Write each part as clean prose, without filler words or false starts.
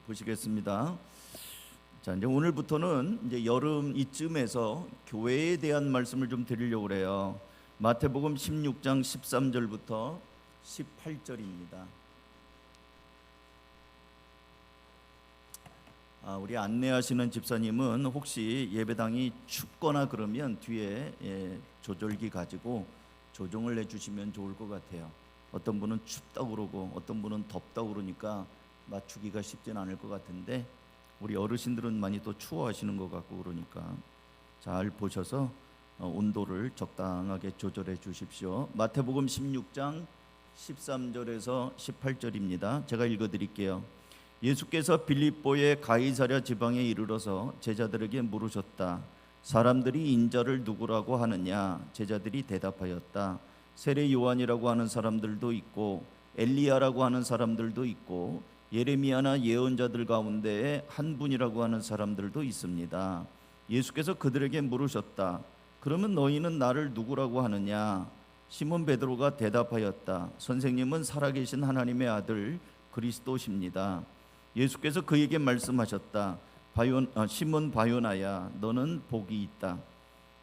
보시겠습니다. 자, 이제 오늘부터는 이제 여름 이쯤에서 교회에 대한 말씀을 좀 드리려고 그래요. 마태복음 16장 13절부터 18절입니다. 우리 안내하시는 집사님은 혹시 예배당이 춥거나 그러면 뒤에 조절기 가지고 조정을 해주시면 좋을 것 같아요. 어떤 분은 춥다고 그러고 어떤 분은 덥다고 그러니까 맞추기가 쉽진 않을 것 같은데 우리 어르신들은 많이 또 추워하시는 것 같고 그러니까 잘 보셔서 온도를 적당하게 조절해 주십시오. 마태복음 16장 13절에서 18절입니다. 제가 읽어드릴게요. 예수께서 빌립보의 가이사랴 지방에 이르러서 제자들에게 물으셨다. 사람들이 인자를 누구라고 하느냐? 제자들이 대답하였다. 세례 요한이라고 하는 사람들도 있고 엘리야라고 하는 사람들도 있고 예레미야나 예언자들 가운데 한 분이라고 하는 사람들도 있습니다. 예수께서 그들에게 물으셨다. 그러면 너희는 나를 누구라고 하느냐? 시몬 베드로가 대답하였다. 선생님은 살아계신 하나님의 아들 그리스도십니다. 예수께서 그에게 말씀하셨다. 시몬 바요나야, 너는 복이 있다.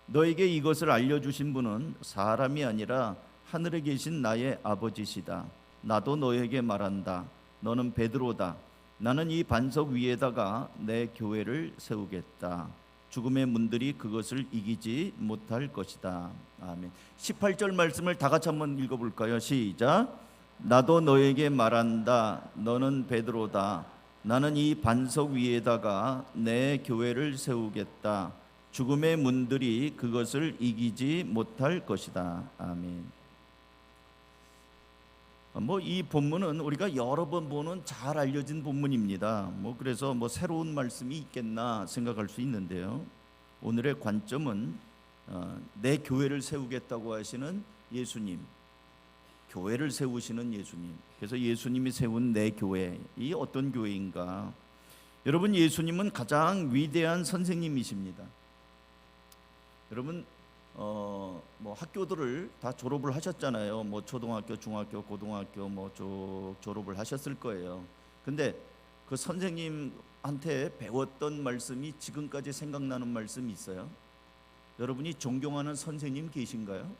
너에게 이것을 알려주신 분은 사람이 아니라 하늘에 계신 나의 아버지시다. 나도 너에게 말한다. 너는 베드로다. 나는 이 반석 위에다가 내 교회를 세우겠다. 죽음의 문들이 그것을 이기지 못할 것이다. 아멘. 18절 말씀을 다 같이 한번 읽어볼까요? 시작. 나도 너에게 말한다. 너는 베드로다. 나는 이 반석 위에다가 내 교회를 세우겠다. 죽음의 문들이 그것을 이기지 못할 것이다. 아멘. 이 본문은 우리가 여러 번 보는 잘 알려진 본문입니다. 그래서 새로운 말씀이 있겠나 생각할 수 있는데요. 오늘의 관점은 내 교회를 세우겠다고 하시는 예수님, 교회를 세우시는 예수님. 그래서 예수님이 세운 내 교회, 이 어떤 교회인가? 여러분, 예수님은 가장 위대한 선생님이십니다. 여러분, 학교들을 다 졸업을 하셨잖아요. 초등학교, 중학교, 고등학교 쭉 졸업을 하셨을 거예요. 근데 그 선생님한테 배웠던 말씀이 지금까지 생각나는 말씀이 있어요? 여러분이 존경하는 선생님 계신가요?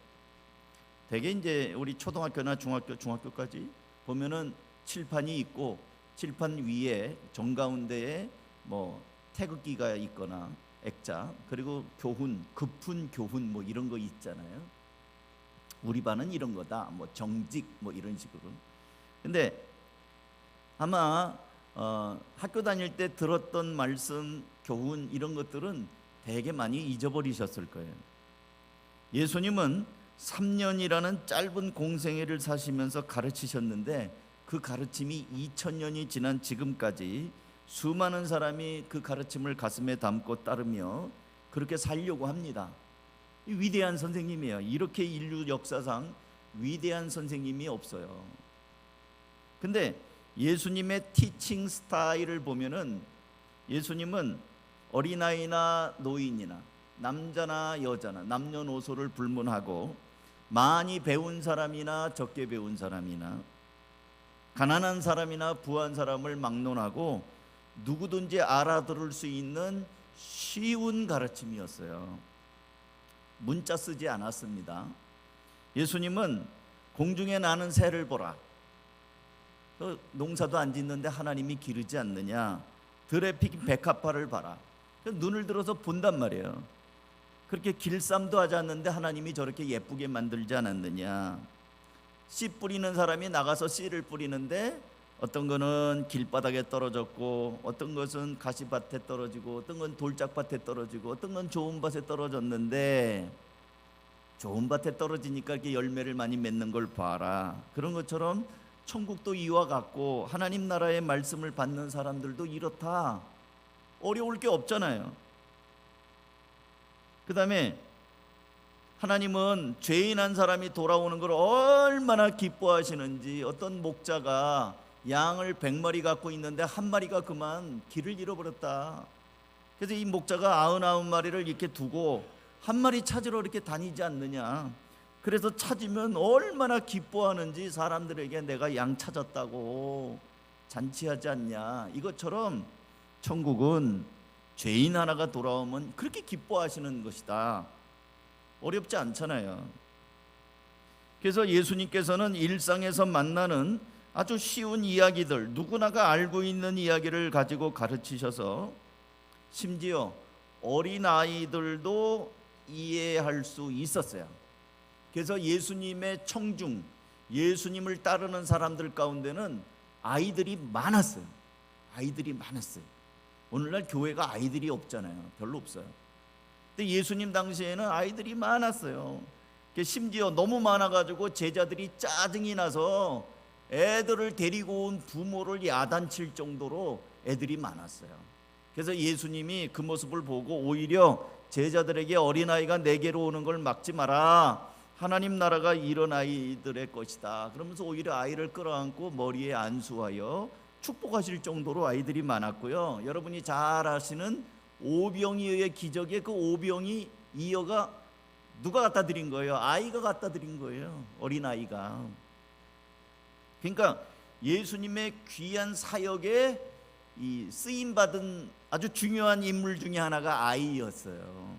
대개 이제 우리 초등학교나 중학교까지 보면은 칠판이 있고 칠판 위에 정가운데에 태극기가 있거나 액자, 그리고 교훈, 급훈 교훈 이런 거 있잖아요. 우리 반은 이런 거다. 정직 이런 식으로. 근데 아마 학교 다닐 때 들었던 말씀, 교훈 이런 것들은 되게 많이 잊어버리셨을 거예요. 예수님은 3년이라는 짧은 공생애를 사시면서 가르치셨는데 그 가르침이 2000년이 지난 지금까지 수많은 사람이 그 가르침을 가슴에 담고 따르며 그렇게 살려고 합니다. 위대한 선생님이에요. 이렇게 인류 역사상 위대한 선생님이 없어요. 근데 예수님의 티칭 스타일을 보면은 예수님은 어린아이나 노인이나 남자나 여자나 남녀노소를 불문하고 많이 배운 사람이나 적게 배운 사람이나 가난한 사람이나 부한 사람을 막론하고 누구든지 알아들을 수 있는 쉬운 가르침이었어요. 문자 쓰지 않았습니다. 예수님은 공중에 나는 새를 보라. 농사도 안 짓는데 하나님이 기르지 않느냐. 들에 피긴 백합화를 봐라. 눈을 들어서 본단 말이에요. 그렇게 길쌈도 하지 않는데 하나님이 저렇게 예쁘게 만들지 않았느냐. 씨 뿌리는 사람이 나가서 씨를 뿌리는데 어떤 거는 길바닥에 떨어졌고 어떤 것은 가시밭에 떨어지고 어떤 건 돌짝밭에 떨어지고 어떤 건 좋은 밭에 떨어졌는데 좋은 밭에 떨어지니까 이렇게 열매를 많이 맺는 걸 봐라. 그런 것처럼 천국도 이와 같고 하나님 나라의 말씀을 받는 사람들도 이렇다. 어려울 게 없잖아요. 그 다음에 하나님은 죄인 한 사람이 돌아오는 걸 얼마나 기뻐하시는지. 어떤 목자가 양을 100마리 갖고 있는데 한 마리가 그만 길을 잃어버렸다. 그래서 이 목자가 99마리를 이렇게 두고 한 마리 찾으러 이렇게 다니지 않느냐. 그래서 찾으면 얼마나 기뻐하는지 사람들에게 내가 양 찾았다고 잔치하지 않냐. 이것처럼 천국은 죄인 하나가 돌아오면 그렇게 기뻐하시는 것이다. 어렵지 않잖아요. 그래서 예수님께서는 일상에서 만나는 아주 쉬운 이야기들, 누구나가 알고 있는 이야기를 가지고 가르치셔서 심지어 어린아이들도 이해할 수 있었어요. 그래서 예수님의 청중, 예수님을 따르는 사람들 가운데는 아이들이 많았어요. 아이들이 많았어요. 오늘날 교회가 아이들이 없잖아요. 별로 없어요. 근데 예수님 당시에는 아이들이 많았어요. 심지어 너무 많아가지고 제자들이 짜증이 나서 애들을 데리고 온 부모를 야단칠 정도로 애들이 많았어요. 그래서 예수님이 그 모습을 보고 오히려 제자들에게 어린아이가 내게로 오는 걸 막지 마라. 하나님 나라가 이런 아이들의 것이다. 그러면서 오히려 아이를 끌어안고 머리에 안수하여 축복하실 정도로 아이들이 많았고요. 여러분이 잘 아시는 오병이어의 기적에 그 오병이 이어가 누가 갖다 드린 거예요? 아이가 갖다 드린 거예요. 어린아이가. 그러니까 예수님의 귀한 사역에 이 쓰임받은 아주 중요한 인물 중에 하나가 아이였어요.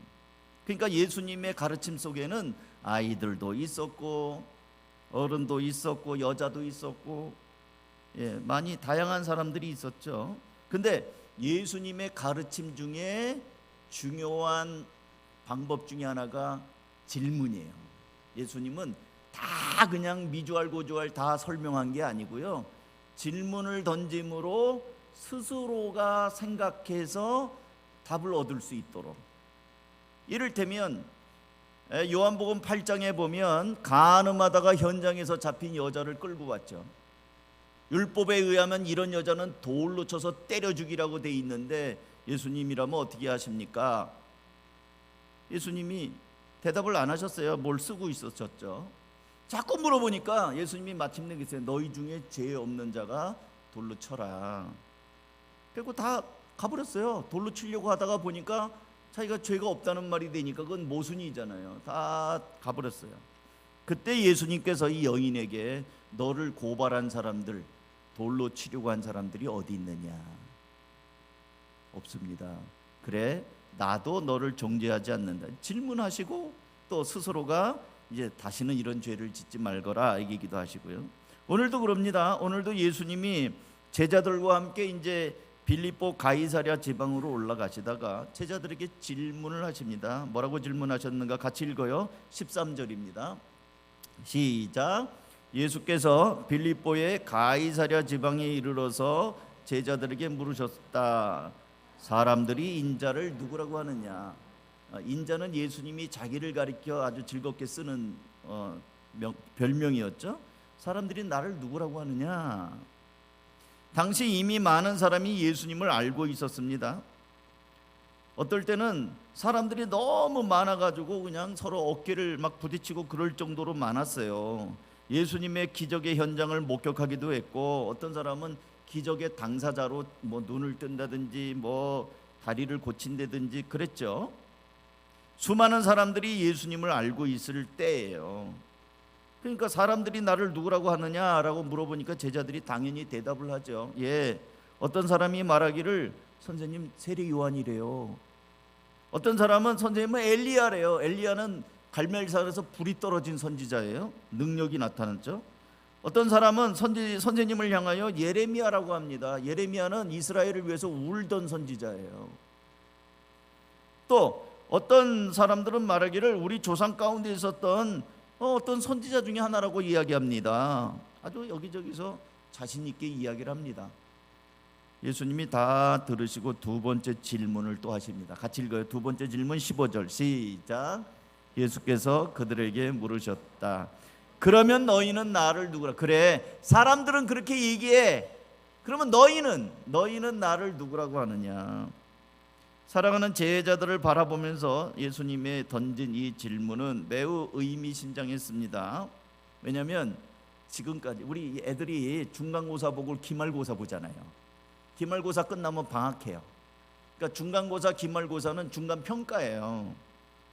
그러니까 예수님의 가르침 속에는 아이들도 있었고 어른도 있었고 여자도 있었고 많이 다양한 사람들이 있었죠. 근데 예수님의 가르침 중에 중요한 방법 중에 하나가 질문이에요. 예수님은 다 그냥 미주알 고주알 다 설명한 게 아니고요. 질문을 던짐으로 스스로가 생각해서 답을 얻을 수 있도록. 이를테면 요한복음 8장에 보면 간음하다가 현장에서 잡힌 여자를 끌고 왔죠. 율법에 의하면 이런 여자는 돌로 쳐서 때려 죽이라고 돼 있는데 예수님이라면 어떻게 하십니까? 예수님이 대답을 안 하셨어요. 뭘 쓰고 있었죠. 자꾸 물어보니까 예수님이 마침내 그랬어요. 너희 중에 죄 없는 자가 돌로 쳐라. 그리고 다 가버렸어요. 돌로 치려고 하다가 보니까 자기가 죄가 없다는 말이 되니까 그건 모순이잖아요. 다 가버렸어요. 그때 예수님께서 이 여인에게 너를 고발한 사람들, 돌로 치려고 한 사람들이 어디 있느냐? 없습니다. 그래, 나도 너를 정죄하지 않는다. 질문하시고 또 스스로가 이제 다시는 이런 죄를 짓지 말거라 얘기기도 하시고요. 오늘도 그럽니다. 오늘도 예수님이 제자들과 함께 이제 빌립보 가이사랴 지방으로 올라가시다가 제자들에게 질문을 하십니다. 뭐라고 질문하셨는가? 같이 읽어요. 13절입니다. 시작. 예수께서 빌립보의 가이사랴 지방에 이르러서 제자들에게 물으셨다. 사람들이 인자를 누구라고 하느냐? 인자는 예수님이 자기를 가리켜 아주 즐겁게 쓰는 별명이었죠. 사람들이 나를 누구라고 하느냐? 당시 이미 많은 사람이 예수님을 알고 있었습니다. 어떨 때는 사람들이 너무 많아가지고 그냥 서로 어깨를 막 부딪히고 그럴 정도로 많았어요. 예수님의 기적의 현장을 목격하기도 했고 어떤 사람은 기적의 당사자로 뭐 눈을 뜬다든지 뭐 다리를 고친다든지 그랬죠. 수많은 사람들이 예수님을 알고 있을 때예요. 그러니까 사람들이 나를 누구라고 하느냐라고 물어보니까 제자들이 당연히 대답을 하죠. 어떤 사람이 말하기를 선생님 세례 요한이래요. 어떤 사람은 선생님은 엘리야래요. 엘리야는 갈멜산에서 불이 떨어진 선지자예요. 능력이 나타났죠. 어떤 사람은 선생님을 향하여 예레미야라고 합니다. 예레미야는 이스라엘을 위해서 울던 선지자예요. 또 어떤 사람들은 말하기를 우리 조상 가운데 있었던 어떤 선지자 중에 하나라고 이야기합니다. 아주 여기저기서 자신 있게 이야기를 합니다. 예수님이 다 들으시고 두 번째 질문을 또 하십니다. 같이 읽어요. 두 번째 질문 15절 시작. 예수께서 그들에게 물으셨다. 그러면 너희는 나를 누구라? 그래, 사람들은 그렇게 얘기해. 그러면 너희는 나를 누구라고 하느냐? 사랑하는 제자들을 바라보면서 예수님의 던진 이 질문은 매우 의미심장했습니다. 왜냐하면 지금까지 우리 애들이 중간고사 보고 기말고사 보잖아요. 기말고사 끝나면 방학해요. 그러니까 중간고사, 기말고사는 중간평가예요.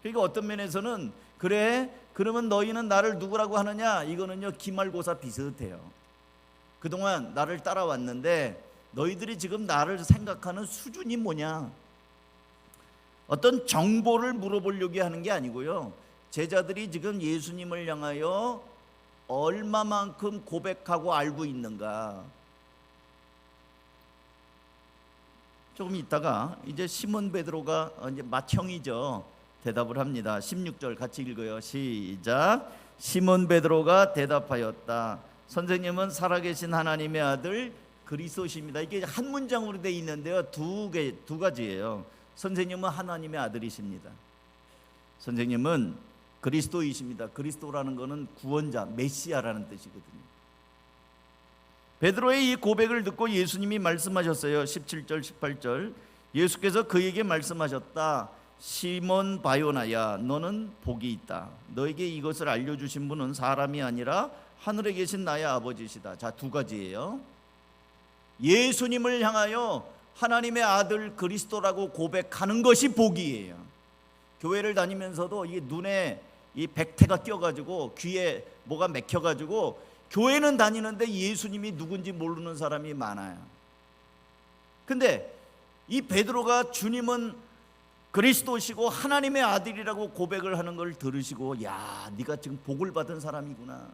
그러니까 어떤 면에서는 그래, 그러면 너희는 나를 누구라고 하느냐? 이거는요 기말고사 비슷해요. 그동안 나를 따라왔는데 너희들이 지금 나를 생각하는 수준이 뭐냐? 어떤 정보를 물어보려고 하는 게 아니고요. 제자들이 지금 예수님을 향하여 얼마만큼 고백하고 알고 있는가. 조금 있다가 이제 시몬 베드로가 이제 맏형이죠. 대답을 합니다. 16절 같이 읽어요. 시작. 시몬 베드로가 대답하였다. 선생님은 살아계신 하나님의 아들 그리스도십니다. 이게 한 문장으로 되어 있는데요. 두 가지예요. 선생님은 하나님의 아들이십니다. 선생님은 그리스도이십니다. 그리스도라는 것은 구원자, 메시아라는 뜻이거든요. 베드로의 이 고백을 듣고 예수님이 말씀하셨어요. 17절 18절 예수께서 그에게 말씀하셨다. 시몬 바요나야, 너는 복이 있다. 너에게 이것을 알려주신 분은 사람이 아니라 하늘에 계신 나의 아버지시다. 자, 두 가지예요. 예수님을 향하여 하나님의 아들 그리스도라고 고백하는 것이 복이에요. 교회를 다니면서도 이 눈에 이 백태가 껴가지고 귀에 뭐가 맥혀가지고 교회는 다니는데 예수님이 누군지 모르는 사람이 많아요. 근데 이 베드로가 주님은 그리스도시고 하나님의 아들이라고 고백을 하는 걸 들으시고, 야, 네가 지금 복을 받은 사람이구나.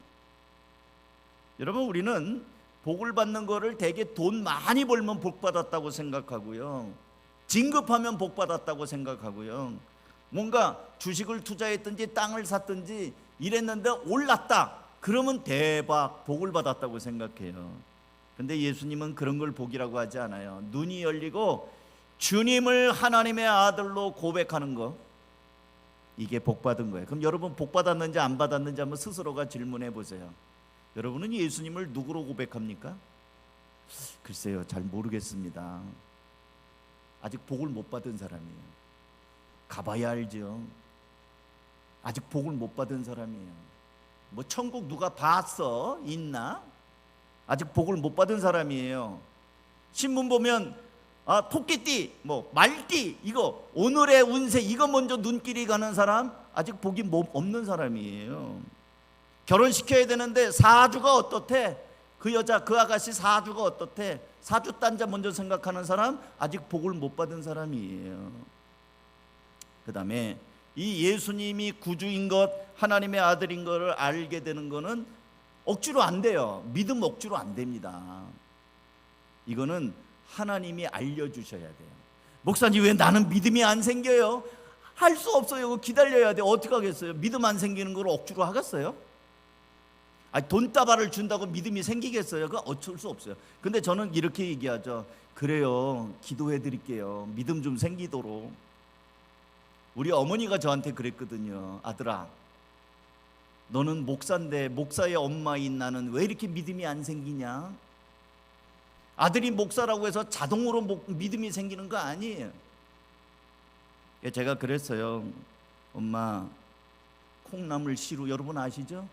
여러분, 우리는 복을 받는 거를 되게 돈 많이 벌면 복 받았다고 생각하고요, 진급하면 복 받았다고 생각하고요, 뭔가 주식을 투자했든지 땅을 샀든지 이랬는데 올랐다 그러면 대박 복을 받았다고 생각해요. 근데 예수님은 그런 걸 복이라고 하지 않아요. 눈이 열리고 주님을 하나님의 아들로 고백하는 거, 이게 복 받은 거예요. 그럼 여러분 복 받았는지 안 받았는지 한번 스스로가 질문해 보세요. 여러분은 예수님을 누구로 고백합니까? 글쎄요, 잘 모르겠습니다. 아직 복을 못 받은 사람이에요. 가봐야 알죠. 아직 복을 못 받은 사람이에요. 뭐 천국 누가 봤어? 있나? 아직 복을 못 받은 사람이에요. 신문 보면 토끼띠, 뭐 말띠, 이거 오늘의 운세 이거 먼저 눈길이 가는 사람, 아직 복이 없는 사람이에요. 결혼시켜야 되는데 사주가 어떻대? 그 여자, 그 아가씨 사주가 어떻대? 사주 딴자 먼저 생각하는 사람, 아직 복을 못 받은 사람이에요. 그 다음에 이 예수님이 구주인 것, 하나님의 아들인 것을 알게 되는 것은 억지로 안 돼요. 믿음 억지로 안 됩니다. 이거는 하나님이 알려주셔야 돼요. 목사님, 왜 나는 믿음이 안 생겨요? 할 수 없어요. 기다려야 돼. 어떻게 하겠어요? 믿음 안 생기는 걸 억지로 하겠어요? 돈다발을 준다고 믿음이 생기겠어요? 그거 어쩔 수 없어요. 근데 저는 이렇게 얘기하죠. 그래요, 기도해 드릴게요. 믿음 좀 생기도록. 우리 어머니가 저한테 그랬거든요. 아들아, 너는 목사인데 목사의 엄마인 나는 왜 이렇게 믿음이 안 생기냐? 아들이 목사라고 해서 자동으로 믿음이 생기는 거 아니에요. 제가 그랬어요. 엄마, 콩나물 시루 여러분 아시죠?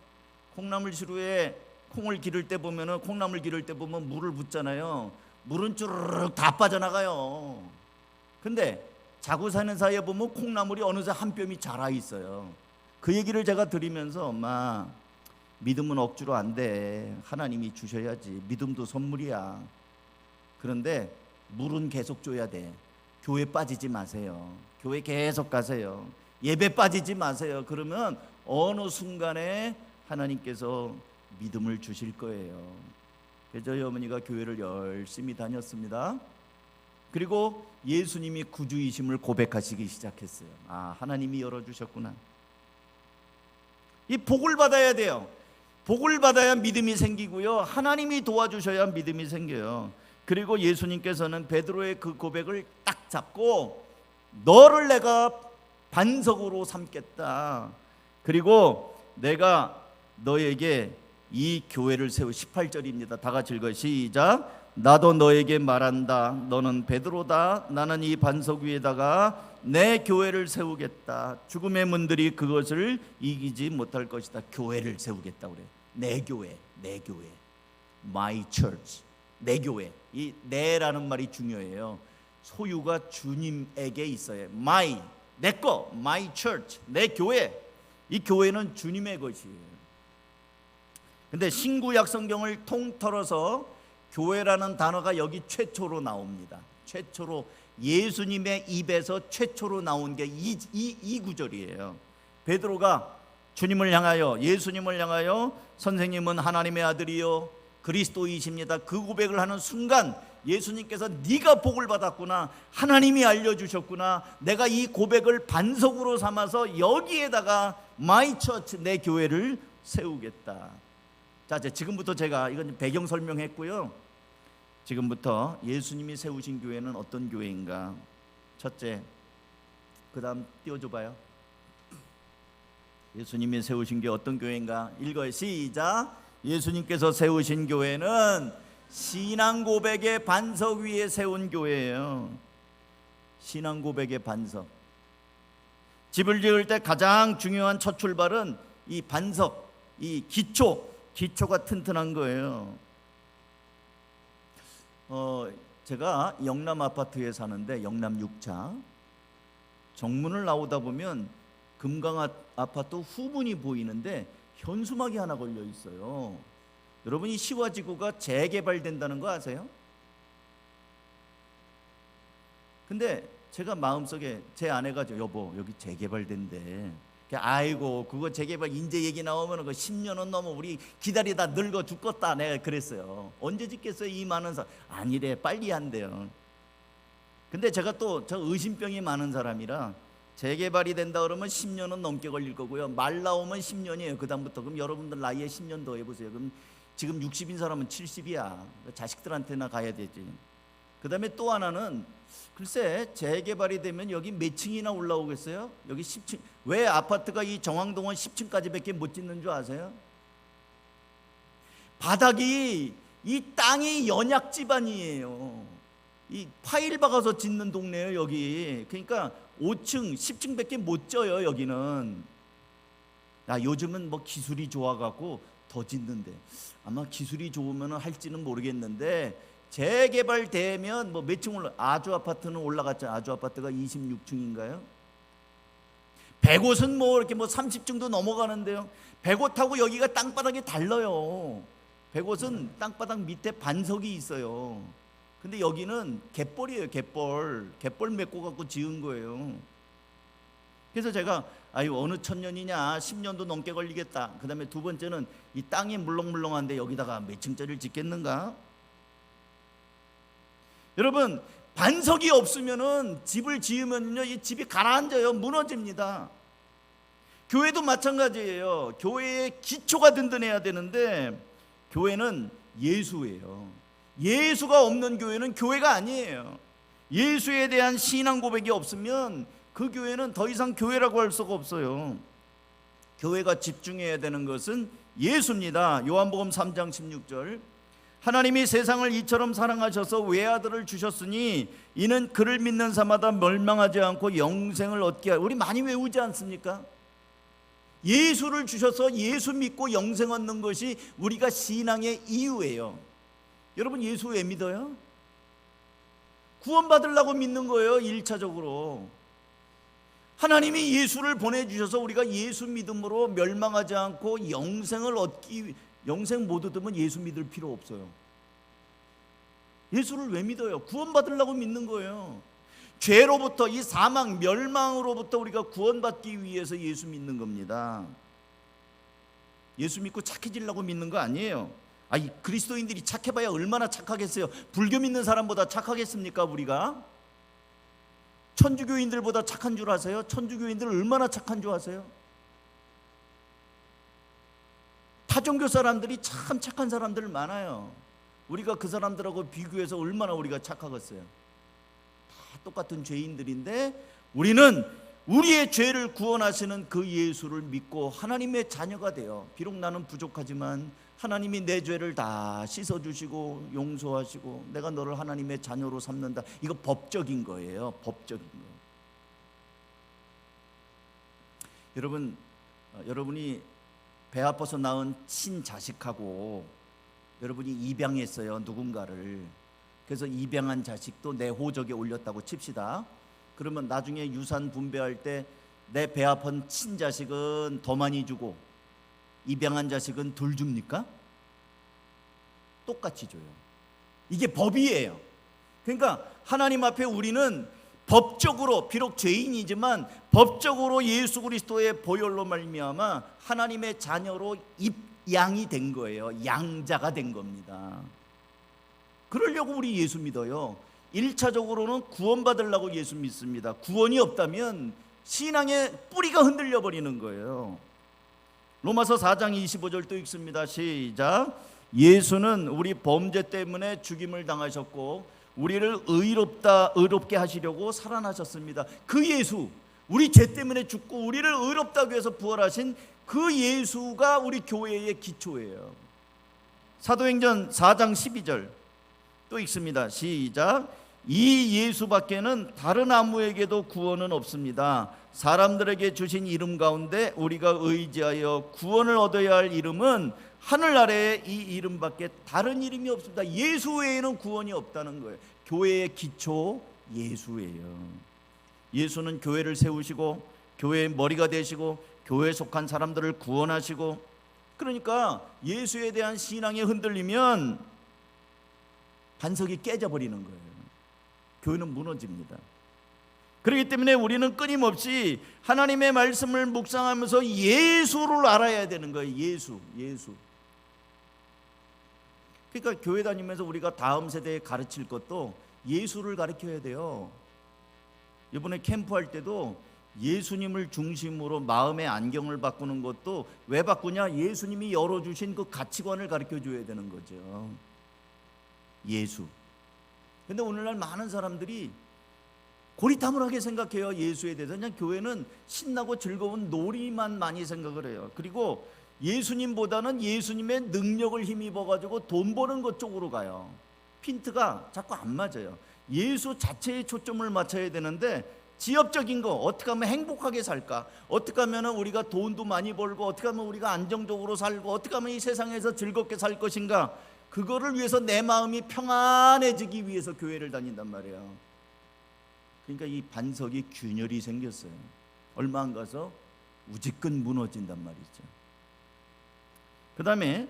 콩나물 시루에 콩을 기를 때 보면은, 콩나물 기를 때 보면 물을 붓잖아요. 물은 쭈르륵 다 빠져나가요. 근데 자고 사는 사이에 보면 콩나물이 어느새 한 뼘이 자라 있어요. 그 얘기를 제가 드리면서, 엄마, 믿음은 억지로 안 돼. 하나님이 주셔야지. 믿음도 선물이야. 그런데 물은 계속 줘야 돼. 교회 빠지지 마세요. 교회 계속 가세요. 예배 빠지지 마세요. 그러면 어느 순간에 하나님께서 믿음을 주실 거예요. 그래서 저희 어머니가 교회를 열심히 다녔습니다. 그리고 예수님이 구주이심을 고백하시기 시작했어요. 하나님이 열어주셨구나. 이 복을 받아야 돼요. 복을 받아야 믿음이 생기고요, 하나님이 도와주셔야 믿음이 생겨요. 그리고 예수님께서는 베드로의 그 고백을 딱 잡고, 너를 내가 반석으로 삼겠다. 그리고 내가 너에게 이 교회를 세우. 18절입니다. 다 같이 읽어요. 시작. 나도 너에게 말한다. 너는 베드로다. 나는 이 반석 위에다가 내 교회를 세우겠다. 죽음의 문들이 그것을 이기지 못할 것이다. 교회를 세우겠다 그래. 내 교회, 내 교회. My church. 내 교회. 이 내라는 말이 중요해요. 소유가 주님에게 있어요. My, 내 거, my church, 내 교회. 이 교회는 주님의 것이에요. 근데 신구약 성경을 통틀어서 교회라는 단어가 여기 최초로 나옵니다. 최초로 예수님의 입에서 최초로 나온 게 이 구절이에요. 베드로가 주님을 향하여, 예수님을 향하여 선생님은 하나님의 아들이요 그리스도이십니다, 그 고백을 하는 순간 예수님께서 네가 복을 받았구나, 하나님이 알려주셨구나, 내가 이 고백을 반석으로 삼아서 여기에다가 마이 처치, 내 교회를 세우겠다. 자, 지금부터 제가 이건 배경 설명했고요. 지금부터 예수님이 세우신 교회는 어떤 교회인가? 첫째, 그 다음 띄워줘봐요. 예수님이 세우신 교회 어떤 교회인가? 읽어요. 시작. 예수님께서 세우신 교회는 신앙 고백의 반석 위에 세운 교회예요. 신앙 고백의 반석. 집을 지을 때 가장 중요한 첫 출발은 이 반석, 이 기초가 튼튼한 거예요. 제가 영남 아파트에 사는데 영남 6차 정문을 나오다 보면 금강 아파트 후문이 보이는데 현수막이 하나 걸려 있어요. 여러분, 이 시와지구가 재개발된다는 거 아세요? 근데 제가 마음속에 제 아내가 여보 여기 재개발된대. 아이고 그거 재개발 인제 얘기 나오면 그 10년은 넘어 우리 기다리다 늙어 죽겠다. 내가 그랬어요. 언제 짓겠어요 이 많은 사람. 아니래, 빨리 한대요. 근데 제가 또 저 의심병이 많은 사람이라 재개발이 된다 그러면 10년은 넘게 걸릴 거고요, 말 나오면 10년이에요 그 다음부터. 그럼 여러분들 나이에 10년 더 해보세요. 그럼 지금 60인 사람은 70이야 자식들한테나 가야 되지. 그 다음에 또 하나는 글쎄 재개발이 되면 여기 몇 층이나 올라오겠어요? 여기 10층. 왜 아파트가 이 정왕동은 10층까지 밖에 못 짓는 줄 아세요? 바닥이, 이 땅이 연약 지반이에요. 이 파일 박아서 짓는 동네예요 여기. 그러니까 5층 10층 밖에 못 져요 여기는. 요즘은 뭐 기술이 좋아갖고 더 짓는데, 아마 기술이 좋으면 할지는 모르겠는데 재개발되면 뭐 몇 층 올라, 아주 아파트는 올라갔죠. 아주 아파트가 26층인가요? 100옷은 뭐 이렇게 뭐 30층도 넘어가는데요. 100옷하고 여기가 땅바닥이 달라요. 100옷은 땅바닥 밑에 반석이 있어요. 근데 여기는 갯벌이에요. 갯벌 메꿔 갖고 지은 거예요. 그래서 제가 어느 천년이냐, 10년도 넘게 걸리겠다. 그 다음에 두 번째는 이 땅이 물렁물렁한데 여기다가 몇 층짜리를 짓겠는가? 여러분, 반석이 없으면은 집을 지으면요 이 집이 가라앉아요. 무너집니다. 교회도 마찬가지예요. 교회의 기초가 든든해야 되는데 교회는 예수예요. 예수가 없는 교회는 교회가 아니에요. 예수에 대한 신앙 고백이 없으면 그 교회는 더 이상 교회라고 할 수가 없어요. 교회가 집중해야 되는 것은 예수입니다. 요한복음 3장 16절. 하나님이 세상을 이처럼 사랑하셔서 외아들을 주셨으니 이는 그를 믿는 자마다 멸망하지 않고 영생을 얻게 하여. 우리 많이 외우지 않습니까? 예수를 주셔서 예수 믿고 영생 얻는 것이 우리가 신앙의 이유예요. 여러분, 예수 왜 믿어요? 구원받으려고 믿는 거예요. 1차적으로 하나님이 예수를 보내주셔서 우리가 예수 믿음으로 멸망하지 않고 영생을 얻기, 영생 못 얻으면 예수 믿을 필요 없어요. 예수를 왜 믿어요? 구원받으려고 믿는 거예요. 죄로부터, 이 사망, 멸망으로부터 우리가 구원받기 위해서 예수 믿는 겁니다. 예수 믿고 착해지려고 믿는 거 아니에요. 이 그리스도인들이 착해봐야 얼마나 착하겠어요? 불교 믿는 사람보다 착하겠습니까 우리가? 천주교인들보다 착한 줄 아세요? 천주교인들 얼마나 착한 줄 아세요? 타종교 사람들이 참 착한 사람들 많아요. 우리가 그 사람들하고 비교해서 얼마나 우리가 착하겠어요? 다 똑같은 죄인들인데 우리는 우리의 죄를 구원하시는 그 예수를 믿고 하나님의 자녀가 돼요. 비록 나는 부족하지만 하나님이 내 죄를 다 씻어주시고 용서하시고 내가 너를 하나님의 자녀로 삼는다. 이거 법적인 거예요. 법적인 거. 여러분이 배 아파서 낳은 친자식하고 여러분이 입양했어요, 누군가를. 그래서 입양한 자식도 내 호적에 올렸다고 칩시다. 그러면 나중에 유산 분배할 때 내 배 아픈 친자식은 더 많이 주고 입양한 자식은 덜 줍니까? 똑같이 줘요. 이게 법이에요. 그러니까 하나님 앞에 우리는 법적으로 비록 죄인이지만 법적으로 예수 그리스도의 보혈로 말미암아 하나님의 자녀로 입양이 된 거예요. 양자가 된 겁니다. 그러려고 우리 예수 믿어요. 1차적으로는 구원받으려고 예수 믿습니다. 구원이 없다면 신앙의 뿌리가 흔들려 버리는 거예요. 로마서 4장 25절 또 읽습니다. 시작. 예수는 우리 범죄 때문에 죽임을 당하셨고 우리를 의롭게 하시려고 살아나셨습니다. 그 예수, 우리 죄 때문에 죽고 우리를 의롭다고 해서 부활하신 그 예수가 우리 교회의 기초예요. 사도행전 4장 12절 또 읽습니다. 시작. 이 예수밖에는 다른 아무에게도 구원은 없습니다. 사람들에게 주신 이름 가운데 우리가 의지하여 구원을 얻어야 할 이름은 하늘 아래에 이 이름밖에 다른 이름이 없습니다. 예수 외에는 구원이 없다는 거예요. 교회의 기초 예수예요. 예수는 교회를 세우시고 교회의 머리가 되시고 교회에 속한 사람들을 구원하시고, 그러니까 예수에 대한 신앙이 흔들리면 반석이 깨져버리는 거예요. 교회는 무너집니다. 그렇기 때문에 우리는 끊임없이 하나님의 말씀을 묵상하면서 예수를 알아야 되는 거예요. 예수. 그러니까 교회 다니면서 우리가 다음 세대에 가르칠 것도 예수를 가르쳐야 돼요. 이번에 캠프할 때도 예수님을 중심으로 마음의 안경을 바꾸는 것도 왜 바꾸냐? 예수님이 열어주신 그 가치관을 가르쳐줘야 되는 거죠. 예수. 근데 오늘날 많은 사람들이 고리타분하게 생각해요. 예수에 대해서. 그냥 교회는 신나고 즐거운 놀이만 많이 생각을 해요. 그리고 예수님보다는 예수님의 능력을 힘입어가지고 돈 버는 것 쪽으로 가요. 핀트가 자꾸 안 맞아요. 예수 자체에 초점을 맞춰야 되는데 지엽적인 거, 어떻게 하면 행복하게 살까, 어떻게 하면 우리가 돈도 많이 벌고, 어떻게 하면 우리가 안정적으로 살고, 어떻게 하면 이 세상에서 즐겁게 살 것인가, 그거를 위해서 내 마음이 평안해지기 위해서 교회를 다닌단 말이에요. 그러니까 이 반석이 균열이 생겼어요. 얼마 안 가서 우지끈 무너진단 말이죠. 그 다음에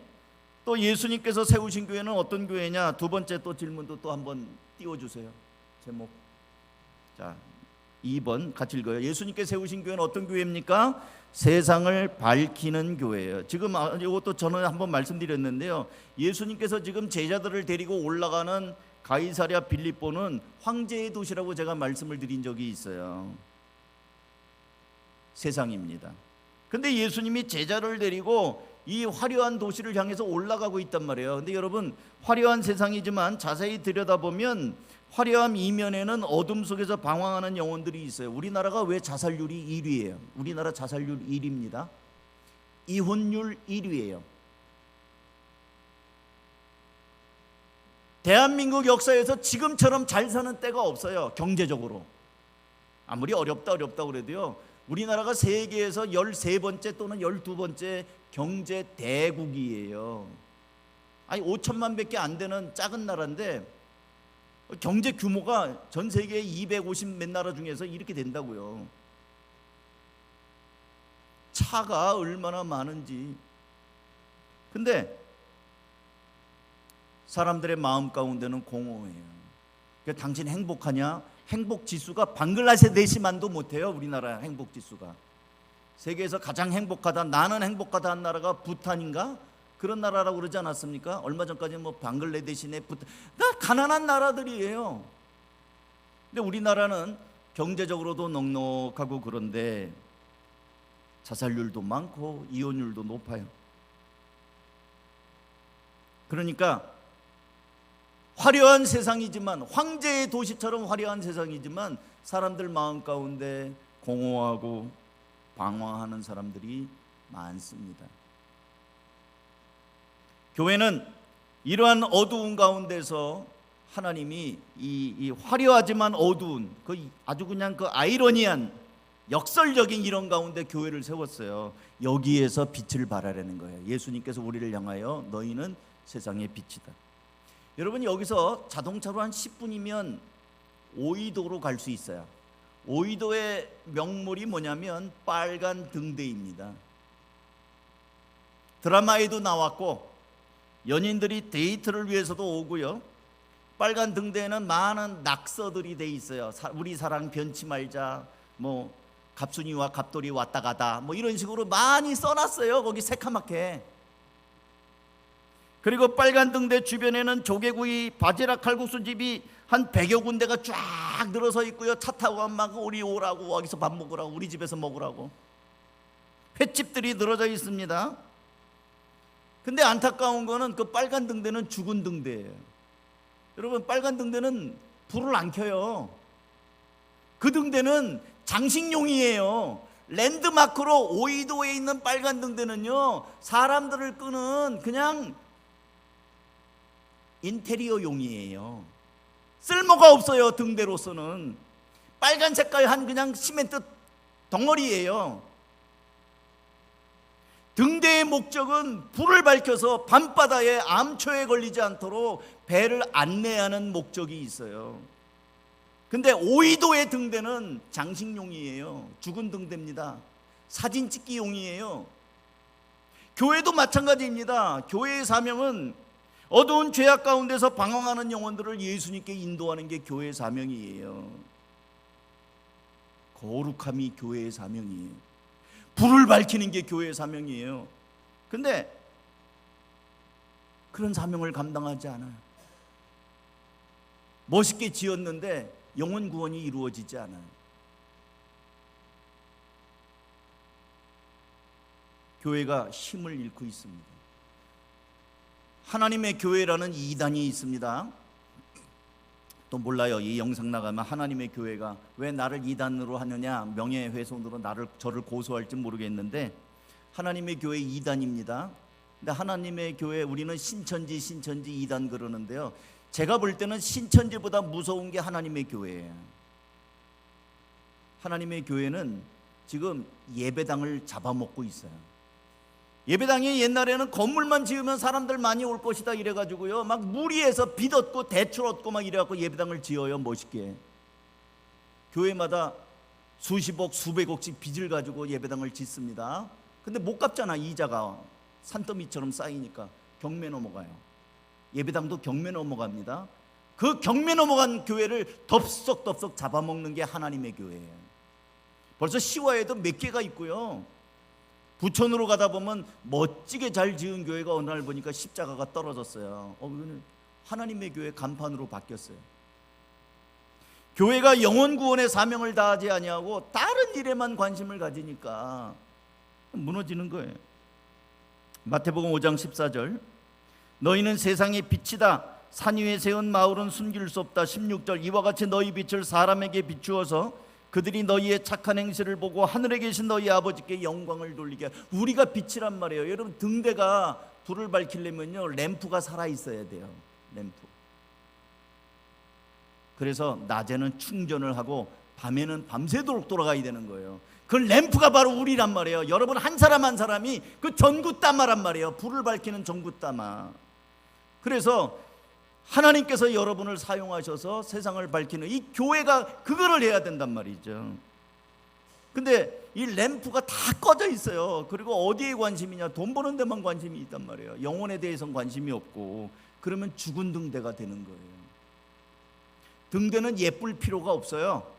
또 예수님께서 세우신 교회는 어떤 교회냐? 두 번째 또 질문도 또 한번 띄워주세요. 제목. 자, 2번 같이 읽어요. 예수님께서 세우신 교회는 어떤 교회입니까? 세상을 밝히는 교회예요. 지금 이것도 저는 한번 말씀드렸는데요. 예수님께서 지금 제자들을 데리고 올라가는 가이사랴 빌립보는 황제의 도시라고 제가 말씀을 드린 적이 있어요. 세상입니다. 근데 예수님이 제자를 데리고 이 화려한 도시를 향해서 올라가고 있단 말이에요. 근데 여러분, 화려한 세상이지만 자세히 들여다보면 화려함 이면에는 어둠 속에서 방황하는 영혼들이 있어요. 우리나라가 왜 자살률이 1위예요? 우리나라 자살률 1위입니다. 이혼율 1위예요. 대한민국 역사에서 지금처럼 잘 사는 때가 없어요. 경제적으로 아무리 어렵다 그래도요, 우리나라가 세계에서 13번째 또는 12번째 경제 대국이에요. 아니 5천만 밖에 안 되는 작은 나라인데 경제 규모가 전 세계 250 몇 나라 중에서 이렇게 된다고요. 차가 얼마나 많은지. 근데 사람들의 마음 가운데는 공허해요. 그러니까 당신 행복하냐? 행복 지수가 방글라데시만도 못해요. 우리나라 행복 지수가. 세계에서 가장 행복하다, 나는 행복하다 한 나라가 부탄인가? 그런 나라라고 그러지 않았습니까? 얼마 전까지는 뭐 방글라데시네, 부탄, 다 가난한 나라들이에요. 근데 우리나라는 경제적으로도 넉넉하고 그런데 자살률도 많고 이혼율도 높아요. 그러니까 화려한 세상이지만, 황제의 도시처럼 화려한 세상이지만 사람들 마음 가운데 공허하고 방황하는 사람들이 많습니다. 교회는 이러한 어두운 가운데서 하나님이 이 화려하지만 어두운 그 아주 그냥 그 아이러니한 역설적인 이런 가운데 교회를 세웠어요. 여기에서 빛을 발하라는 거예요. 예수님께서 우리를 향하여 너희는 세상의 빛이다. 여러분, 여기서 자동차로 한 10분이면 오이도로 갈 수 있어요. 오이도의 명물이 뭐냐면 빨간 등대입니다. 드라마에도 나왔고 연인들이 데이트를 위해서도 오고요. 빨간 등대에는 많은 낙서들이 돼 있어요. 우리 사랑 변치 말자, 뭐 갑순이와 갑돌이 왔다 가다, 뭐 이런 식으로 많이 써놨어요. 거기 새카맣게. 그리고 빨간 등대 주변에는 조개구이, 바지락 칼국수 집이 한 100여 군데가 쫙 늘어서 있고요. 차 타고 가면 막 우리 오라고, 여기서 밥 먹으라고, 우리 집에서 먹으라고. 횟집들이 늘어져 있습니다. 근데 안타까운 거는 그 빨간 등대는 죽은 등대예요. 여러분, 빨간 등대는 불을 안 켜요. 그 등대는 장식용이에요. 랜드마크로 오이도에 있는 빨간 등대는요, 사람들을 끄는 그냥 인테리어용이에요. 쓸모가 없어요. 등대로서는 빨간 색깔 한 그냥 시멘트 덩어리예요. 등대의 목적은 불을 밝혀서 밤바다에 암초에 걸리지 않도록 배를 안내하는 목적이 있어요. 근데 오이도의 등대는 장식용이에요. 죽은 등대입니다. 사진 찍기용이에요. 교회도 마찬가지입니다. 교회의 사명은 어두운 죄악 가운데서 방황하는 영혼들을 예수님께 인도하는 게 교회의 사명이에요. 거룩함이 교회의 사명이에요. 불을 밝히는 게 교회의 사명이에요. 근데 그런 사명을 감당하지 않아요. 멋있게 지었는데 영혼 구원이 이루어지지 않아요. 교회가 힘을 잃고 있습니다. 하나님의 교회라는 이단이 있습니다. 또 몰라요. 이 영상 나가면 하나님의 교회가 왜 나를 이단으로 하느냐, 명예훼손으로 저를 고소할지 모르겠는데, 하나님의 교회 이단입니다. 근데 하나님의 교회, 우리는 신천지 이단 그러는데요, 제가 볼 때는 신천지보다 무서운 게 하나님의 교회예요. 하나님의 교회는 지금 예배당을 잡아먹고 있어요. 예배당이 옛날에는 건물만 지으면 사람들 많이 올 것이다 이래가지고요, 막 무리해서 빚 얻고 대출 얻고 막 이래갖고 예배당을 지어요. 멋있게. 교회마다 수십억 수백억씩 빚을 가지고 예배당을 짓습니다. 근데 못 갚잖아. 이자가 산더미처럼 쌓이니까 경매 넘어가요. 예배당도 경매 넘어갑니다. 그 경매 넘어간 교회를 덥석덥석 잡아먹는 게 하나님의 교회예요. 벌써 시와에도 몇 개가 있고요, 부천으로 가다 보면 멋지게 잘 지은 교회가 어느 날 보니까 십자가가 떨어졌어요. 이거는 하나님의 교회 간판으로 바뀌었어요. 교회가 영혼 구원의 사명을 다하지 아니하고 다른 일에만 관심을 가지니까 무너지는 거예요. 마태복음 5장 14절, 너희는 세상의 빛이다. 산 위에 세운 마을은 숨길 수 없다. 16절, 이와 같이 너희 빛을 사람에게 비추어서 그들이 너희의 착한 행실을 보고 하늘에 계신 너희 아버지께 영광을 돌리게. 우리가 빛이란 말이에요. 여러분, 등대가 불을 밝히려면요, 램프가 살아있어야 돼요. 램프. 그래서 낮에는 충전을 하고 밤에는 밤새도록 돌아가야 되는 거예요. 그 램프가 바로 우리란 말이에요. 여러분, 한 사람 한 사람이 그 전구따마란 말이에요. 불을 밝히는 전구따마. 그래서 하나님께서 여러분을 사용하셔서 세상을 밝히는 이 교회가 그거를 해야 된단 말이죠. 근데 이 램프가 다 꺼져 있어요. 그리고 어디에 관심이냐, 돈 버는 데만 관심이 있단 말이에요. 영혼에 대해서는 관심이 없고, 그러면 죽은 등대가 되는 거예요. 등대는 예쁠 필요가 없어요.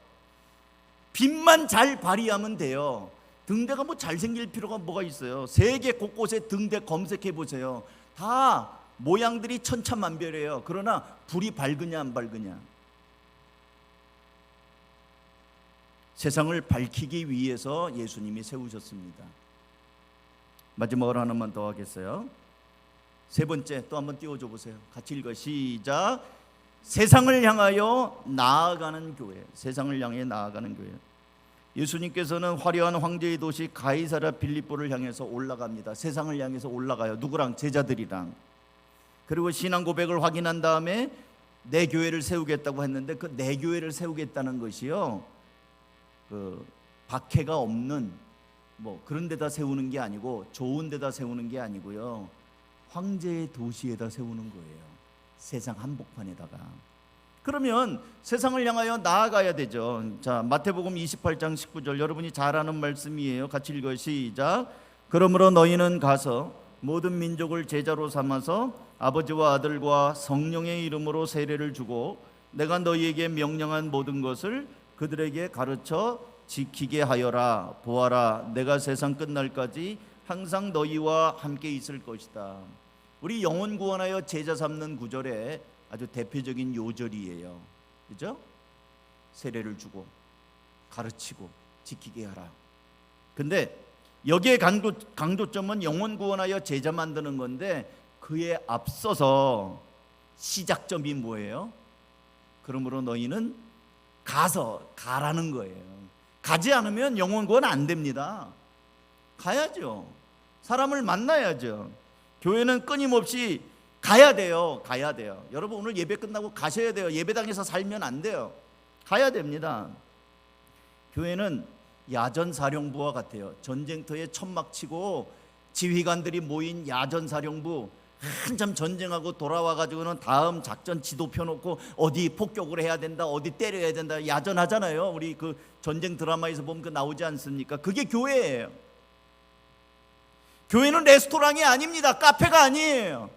빛만 잘 발휘하면 돼요. 등대가 뭐 잘생길 필요가 뭐가 있어요. 세계 곳곳에 등대 검색해 보세요. 다 모양들이 천차만별이에요. 그러나 불이 밝으냐 안 밝으냐, 세상을 밝히기 위해서 예수님이 세우셨습니다. 마지막으로 하나만 더 하겠어요. 세 번째, 또 한번 띄워줘 보세요. 같이 읽어. 시작. 세상을 향하여 나아가는 교회. 세상을 향해 나아가는 교회. 예수님께서는 화려한 황제의 도시 가이사랴 빌립보를 향해서 올라갑니다. 세상을 향해서 올라가요. 누구랑? 제자들이랑. 그리고 신앙 고백을 확인한 다음에 내 교회를 세우겠다고 했는데, 그 내 교회를 세우겠다는 것이요, 그 박해가 없는 뭐 그런 데다 세우는 게 아니고, 좋은 데다 세우는 게 아니고요, 황제의 도시에다 세우는 거예요. 세상 한복판에다가. 그러면 세상을 향하여 나아가야 되죠. 자, 마태복음 28장 19절, 여러분이 잘 아는 말씀이에요. 같이 읽어요. 시작. 그러므로 너희는 가서 모든 민족을 제자로 삼아서 아버지와 아들과 성령의 이름으로 세례를 주고 내가 너희에게 명령한 모든 것을 그들에게 가르쳐 지키게 하여라. 보아라, 내가 세상 끝날까지 항상 너희와 함께 있을 것이다. 우리 영혼 구원하여 제자 삼는 구절에 아주 대표적인 요절이에요. 그죠? 세례를 주고 가르치고 지키게 하라. 근데 여기에 강조점은 영혼 구원하여 제자 만드는 건데, 그에 앞서서 시작점이 뭐예요? 그러므로 너희는 가라는 거예요. 가지 않으면 영혼 구원 안 됩니다. 가야죠. 사람을 만나야죠. 교회는 끊임없이 가야 돼요. 여러분, 오늘 예배 끝나고 가셔야 돼요. 예배당에서 살면 안 돼요. 가야 됩니다. 교회는 야전사령부와 같아요. 전쟁터에 천막 치고 지휘관들이 모인 야전사령부, 한참 전쟁하고 돌아와가지고는 다음 작전 지도 펴놓고 어디 폭격을 해야 된다, 어디 때려야 된다, 야전하잖아요. 우리 그 전쟁 드라마에서 보면 그 나오지 않습니까? 그게 교회예요. 교회는 레스토랑이 아닙니다. 카페가 아니에요.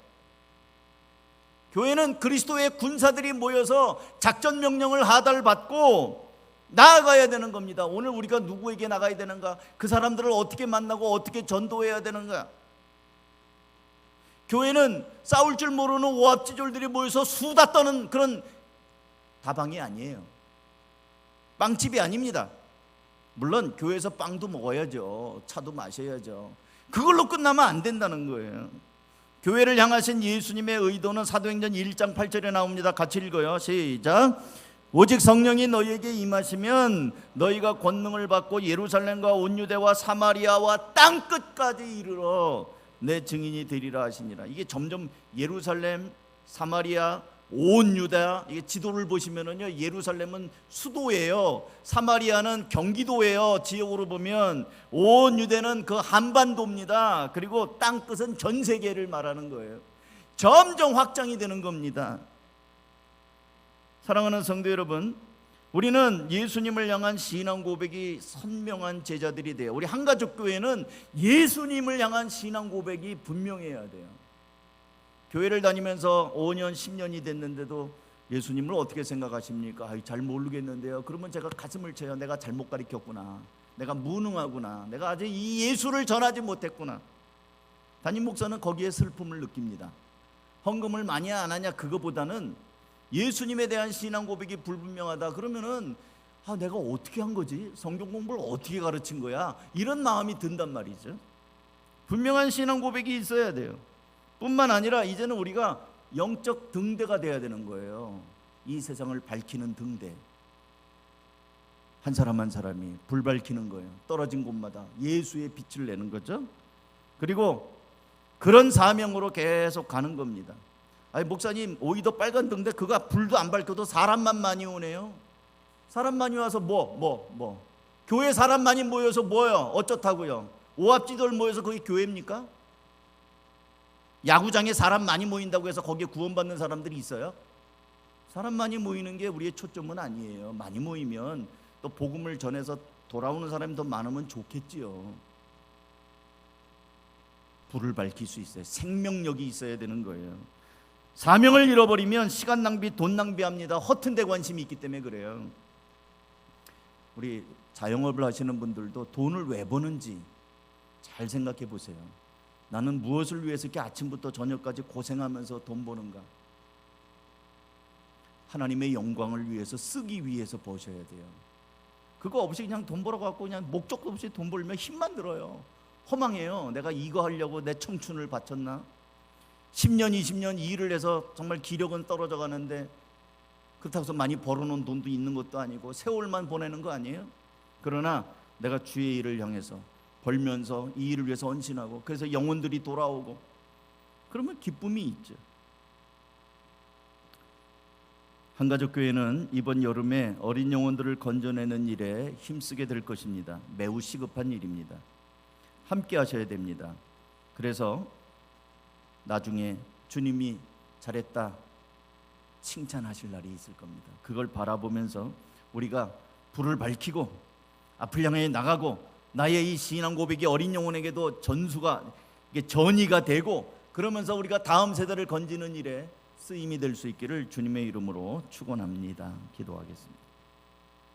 교회는 그리스도의 군사들이 모여서 작전 명령을 하달받고 나아가야 되는 겁니다. 오늘 우리가 누구에게 나가야 되는가? 그 사람들을 어떻게 만나고 어떻게 전도해야 되는가? 교회는 싸울 줄 모르는 오합지졸들이 모여서 수다 떠는 그런 다방이 아니에요. 빵집이 아닙니다. 물론 교회에서 빵도 먹어야죠. 차도 마셔야죠. 그걸로 끝나면 안 된다는 거예요. 교회를 향하신 예수님의 의도는 사도행전 1장 8절에 나옵니다. 같이 읽어요. 시작. 오직 성령이 너희에게 임하시면 너희가 권능을 받고 예루살렘과 온 유대와 사마리아와 땅 끝까지 이르러 내 증인이 되리라 하시니라. 이게 점점 예루살렘, 사마리아, 온 유다, 이게 지도를 보시면은요, 예루살렘은 수도예요. 사마리아는 경기도예요. 지역으로 보면 온 유대는 그 한반도입니다. 그리고 땅 끝은 전 세계를 말하는 거예요. 점점 확장이 되는 겁니다. 사랑하는 성도 여러분, 우리는 예수님을 향한 신앙 고백이 선명한 제자들이 돼요. 우리 한가족 교회는 예수님을 향한 신앙 고백이 분명해야 돼요. 교회를 다니면서 5년, 10년이 됐는데도 예수님을 어떻게 생각하십니까? 잘 모르겠는데요. 그러면 제가 가슴을 쳐요. 내가 잘못 가르쳤구나. 내가 무능하구나. 내가 아직 이 예수를 전하지 못했구나. 담임 목사는 거기에 슬픔을 느낍니다. 헌금을 많이 안 하냐 그거보다는 예수님에 대한 신앙 고백이 불분명하다 그러면은 내가 어떻게 한 거지? 성경 공부를 어떻게 가르친 거야? 이런 마음이 든단 말이죠. 분명한 신앙 고백이 있어야 돼요. 뿐만 아니라 이제는 우리가 영적 등대가 돼야 되는 거예요. 이 세상을 밝히는 등대. 한 사람 한 사람이 불 밝히는 거예요. 떨어진 곳마다 예수의 빛을 내는 거죠. 그리고 그런 사명으로 계속 가는 겁니다. 목사님, 오이도 빨간 등대 그거 불도 안 밝혀도 사람만 많이 오네요. 사람 많이 와서 뭐 교회 사람 많이 모여서 뭐요? 어쩌다고요? 오합지졸 모여서 그게 교회입니까? 야구장에 사람 많이 모인다고 해서 거기에 구원받는 사람들이 있어요? 사람 많이 모이는 게 우리의 초점은 아니에요. 많이 모이면 또 복음을 전해서 돌아오는 사람이 더 많으면 좋겠지요. 불을 밝힐 수 있어요. 생명력이 있어야 되는 거예요. 사명을 잃어버리면 시간 낭비, 돈 낭비합니다. 허튼 데 관심이 있기 때문에 그래요. 우리 자영업을 하시는 분들도 돈을 왜 버는지 잘 생각해 보세요. 나는 무엇을 위해서 이렇게 아침부터 저녁까지 고생하면서 돈 버는가? 하나님의 영광을 위해서, 쓰기 위해서 버셔야 돼요. 그거 없이 그냥 돈 벌어갖고 그냥 목적도 없이 돈 벌면 힘만 들어요. 허망해요. 내가 이거 하려고 내 청춘을 바쳤나? 10년, 20년 일을 해서 정말 기력은 떨어져 가는데 그렇다고 해서 많이 벌어놓은 돈도 있는 것도 아니고 세월만 보내는 거 아니에요? 그러나 내가 주의 일을 향해서 벌면서 이 일을 위해서 헌신하고 그래서 영혼들이 돌아오고 그러면 기쁨이 있죠. 한가족교회는 이번 여름에 어린 영혼들을 건져내는 일에 힘쓰게 될 것입니다. 매우 시급한 일입니다. 함께 하셔야 됩니다. 그래서 나중에 주님이 잘했다 칭찬하실 날이 있을 겁니다. 그걸 바라보면서 우리가 불을 밝히고 앞을 향해 나가고 나의 이 신앙 고백이 어린 영혼에게도 전이가 되고 그러면서 우리가 다음 세대를 건지는 일에 쓰임이 될 수 있기를 주님의 이름으로 축원합니다. 기도하겠습니다.